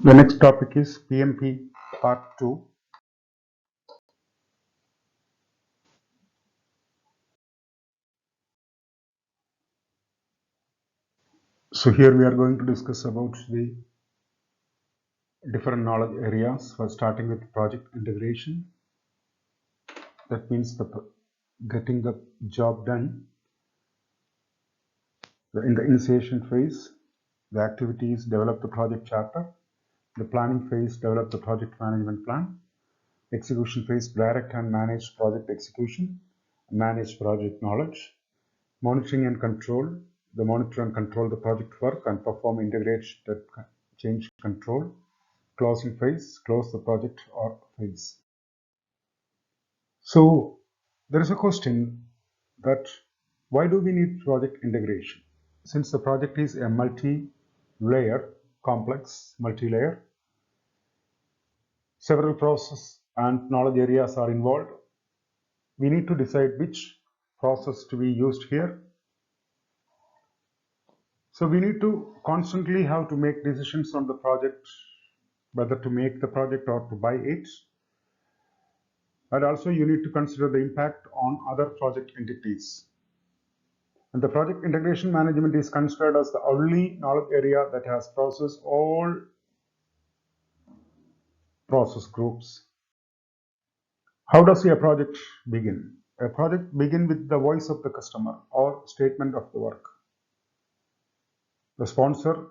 The next topic is PMP Part 2. So here we are going to discuss about the different knowledge areas. We're starting with project integration. That means getting the job done. In the initiation phase, the activities develop the project charter. The planning phase, develop the project management plan. Execution phase, direct and manage project execution, manage project knowledge. Monitoring and control, monitor and control the project work and perform integrated change control. Closing phase, close the project or phase. So there is a question that why do we need project integration? Since the project is a multi-layer, complex multi-layer, several process and knowledge areas are involved. We need to decide which process to be used here. So we need to constantly have to make decisions on the project, whether to make the project or to buy it. And also you need to consider the impact on other project entities. And the project integration management is considered as the only knowledge area that has processed all process groups. How does a project begin? A project begins with the voice of the customer or statement of the work. The sponsor,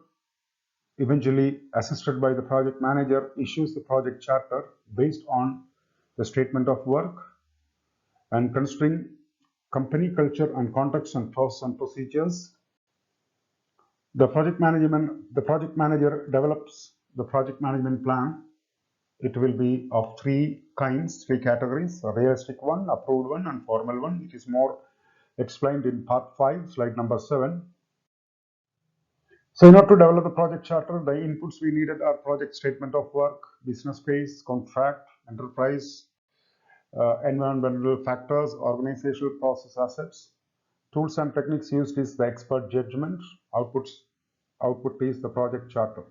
eventually assisted by the project manager, issues the project charter based on the statement of work and considering company culture and context and process and procedures. The project manager develops the project management plan. It will be of three categories: a realistic one, approved one, and formal one. It is more explained in part 5, slide number 7. So in order to develop the project charter, the inputs we needed are project statement of work, business case, contract, enterprise, environmental factors, organizational process assets. Tools and techniques used is the expert judgment. Output is the project charter.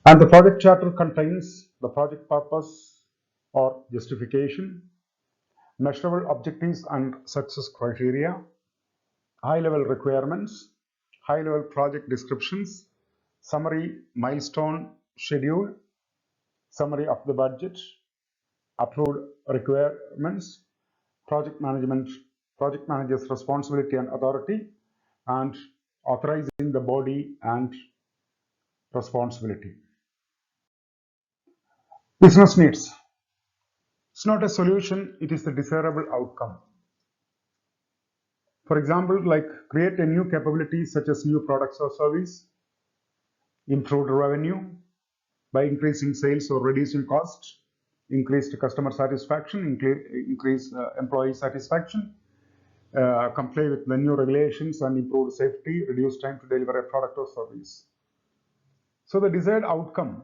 And the project charter contains the project purpose or justification, measurable objectives and success criteria, high-level requirements, high-level project descriptions, summary milestone schedule, summary of the budget, approved requirements, project manager's responsibility and authority, and authorizing the body and responsibility. Business needs. It's not a solution, it is the desirable outcome. For example, like create a new capability such as new products or service, improved revenue by increasing sales or reducing costs, increased customer satisfaction, increase employee satisfaction, comply with the new regulations and improve safety, reduce time to deliver a product or service. So the desired outcome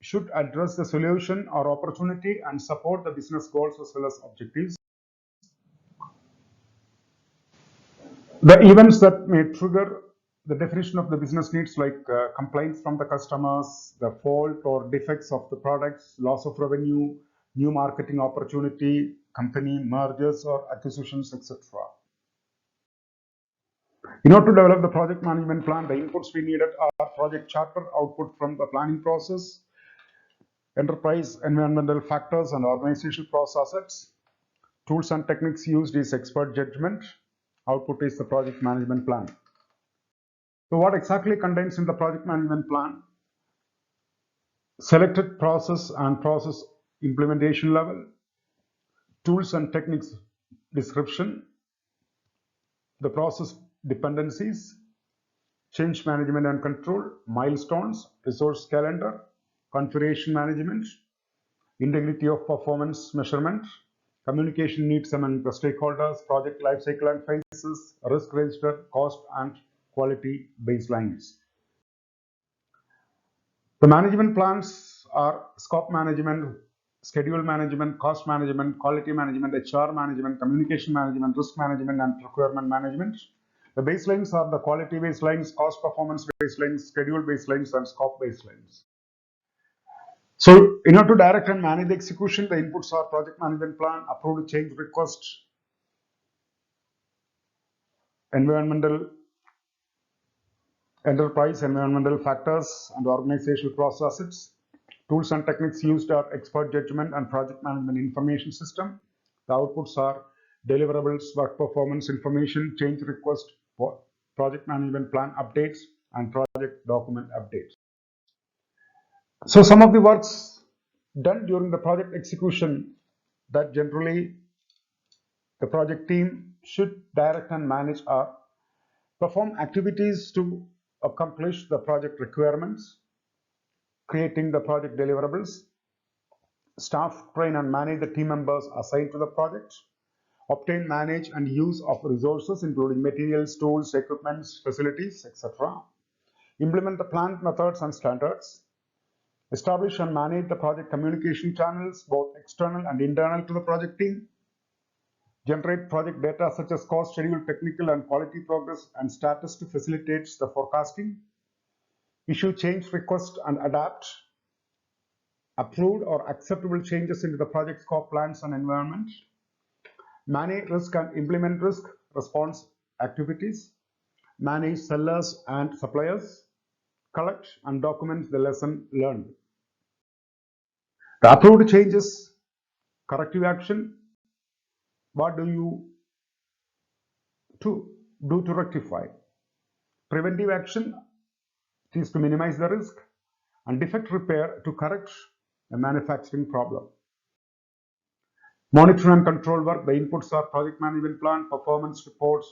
should address the solution or opportunity and support the business goals as well as objectives. The events that may trigger the definition of the business needs, like complaints from the customers, the fault or defects of the products, loss of revenue, new marketing opportunity, company mergers or acquisitions, etc. In order to develop the project management plan, the inputs we needed are project charter, output from the planning process, enterprise environmental factors and organizational process assets. Tools and techniques used is expert judgment. Output is the project management plan. So what exactly contains in the project management plan? Selected process and process implementation level, tools and techniques description, the process dependencies, change management and control, milestones, resource calendar, configuration management, integrity of performance measurement, communication needs among the stakeholders, project lifecycle and phases, risk register, cost and quality baselines. The management plans are scope management, schedule management, cost management, quality management, HR management, communication management, risk management, and procurement management. The baselines are the quality baselines, cost performance baselines, schedule baselines, and scope baselines. So in order to direct and manage the execution, the inputs are project management plan, approved change request, environmental enterprise, environmental factors, and organizational processes. Tools and techniques used are expert judgment and project management information system. The outputs are deliverables, work performance information, change request, project management plan updates, and project document updates. So some of the works done during the project execution that generally the project team should direct and manage are perform activities to accomplish the project requirements, creating the project deliverables, staff train and manage the team members assigned to the project, obtain, manage and use of resources including materials, tools, equipments, facilities, etc. Implement the planned methods and standards, establish and manage the project communication channels, both external and internal to the project team, generate project data such as cost, schedule, technical and quality progress and status to facilitate the forecasting, issue change request and adapt approved or acceptable changes into the project scope, plans and environment, manage risk and implement risk response activities, manage sellers and suppliers, collect and document the lesson learned. The approved changes, corrective action, what do you do to rectify? Preventive action is to minimize the risk, and defect repair to correct a manufacturing problem. Monitor and control work, the inputs are project management plan, performance reports,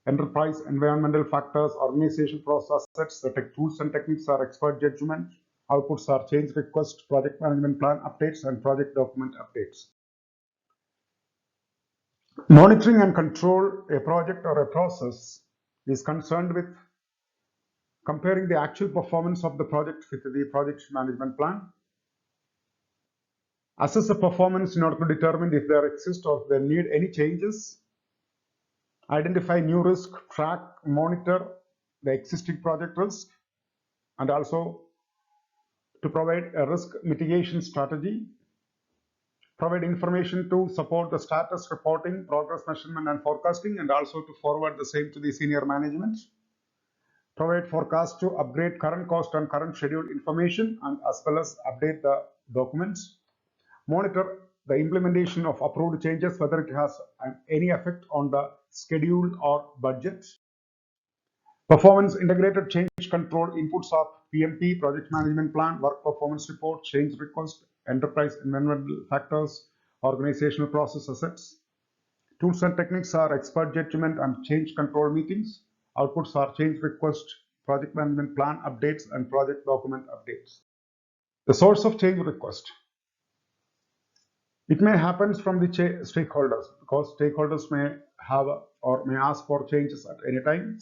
enterprise environmental factors, organization processes, the tools and techniques are expert judgment, outputs are change request, project management plan updates and project document updates. Monitoring and control a project or a process is concerned with comparing the actual performance of the project with the project management plan, assess the performance in order to determine if there exist or if there need any changes, identify new risk, track, monitor the existing project risk, and also to provide a risk mitigation strategy, provide information to support the status reporting, progress measurement and forecasting, and also to forward the same to the senior management, provide forecast to upgrade current cost and current schedule information, and as well as update the documents, monitor the implementation of approved changes, whether it has any effect on the schedule or budget. Performance integrated change control inputs of PMP, project management plan, work performance report, change request, enterprise environmental factors, organizational process assets. Tools and techniques are expert judgment and change control meetings. Outputs are change request, project management plan updates, and project document updates. The source of change request. It may happen from the stakeholders, because stakeholders may have or may ask for changes at any time.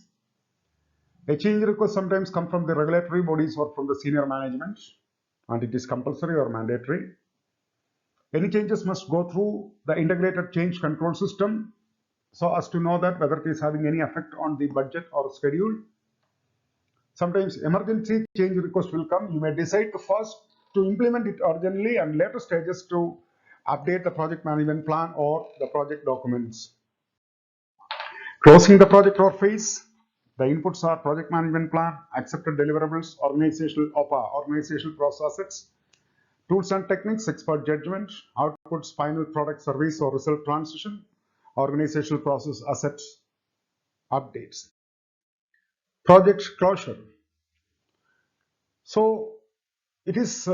A change request sometimes comes from the regulatory bodies or from the senior management, and it is compulsory or mandatory. Any changes must go through the integrated change control system so as to know that whether it is having any effect on the budget or schedule. Sometimes emergency change request will come. You may decide to first to implement it urgently and later stages to update the project management plan or the project documents. Closing the project or phase. The inputs are project management plan, accepted deliverables, organizational OPA, organizational processes, tools and techniques, expert judgment, outputs, final product service or result transition, organizational process assets, updates. Project closure. So it is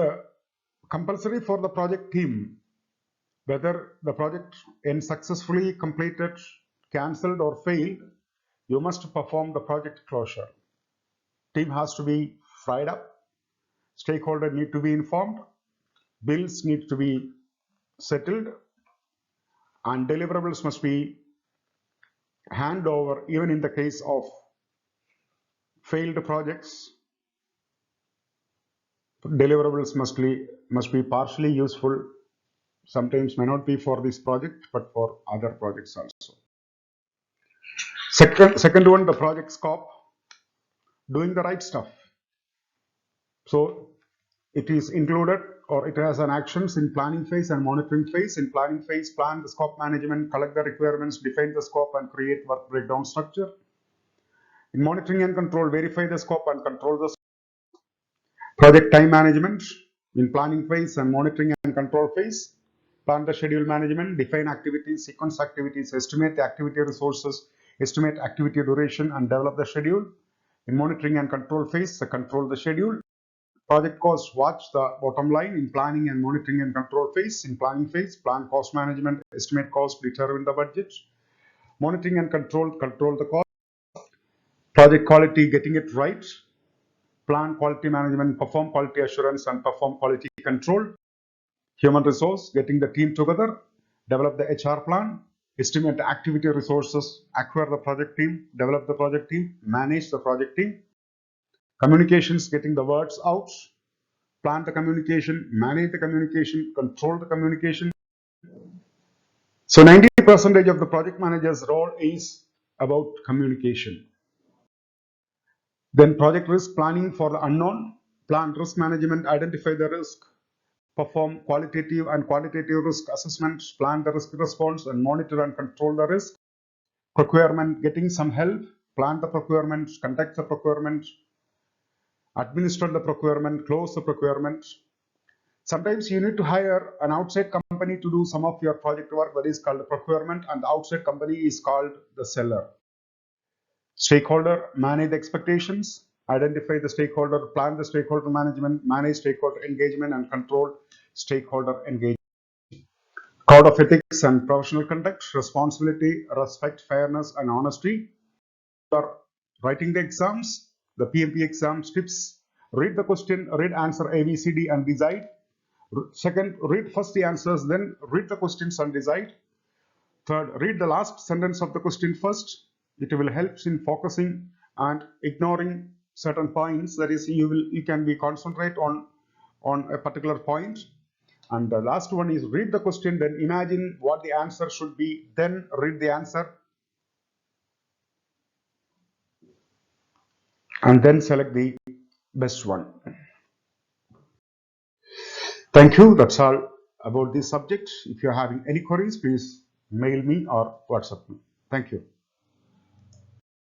compulsory for the project team, whether the project ends successfully completed, cancelled or failed, you must perform the project closure. Team has to be fried up, stakeholders need to be informed, bills need to be settled, and deliverables must be handed over. Even in the case of failed projects, deliverables must be partially useful, sometimes may not be for this project but for other projects also. Second one, the project scope, doing the right stuff. So It is included or it has an actions in planning phase and monitoring phase. In planning phase, plan the scope management, collect the requirements, define the scope and create work breakdown structure. In monitoring and control, verify the scope and control the project time management. In planning phase and monitoring and control phase, plan the schedule management, define activities, sequence activities, estimate the activity resources, estimate activity duration and develop the schedule. In monitoring and control phase, control the schedule. Project cost, watch the bottom line. In planning and monitoring and control phase, in planning phase, plan cost management, estimate cost, determine the budget. Monitoring and control the cost. Project quality, getting it right. Plan quality management, perform quality assurance and perform quality control. Human resource, getting the team together, develop the HR plan, estimate the activity resources, acquire the project team, develop the project team, manage the project team. Communications, getting the words out, plan the communication, manage the communication, control the communication. So 90% of the project manager's role is about communication. Then project risk planning for the unknown, plan risk management, identify the risk, perform qualitative and quantitative risk assessments, plan the risk response and monitor and control the risk. Procurement, getting some help, plan the procurement, conduct the procurement, administer the procurement, close the procurement. Sometimes you need to hire an outside company to do some of your project work, that is called procurement, and the outside company is called the seller. Stakeholder, manage the expectations, identify the stakeholder, plan the stakeholder management, manage stakeholder engagement and control stakeholder engagement. Code of ethics and professional conduct, responsibility, respect, fairness and honesty. For writing the exams, the PMP exams tips, read the question, read answer ABCD and decide. Second, read first the answers, then read the questions and decide. Third, read the last sentence of the question first. It will help in focusing and ignoring certain points. That is, you can be concentrate on a particular point. And the last one is read the question, then imagine what the answer should be, then read the answer, and then select the best one. Thank you. That's all about this subject. If you're having any queries, please mail me or WhatsApp me. Thank you.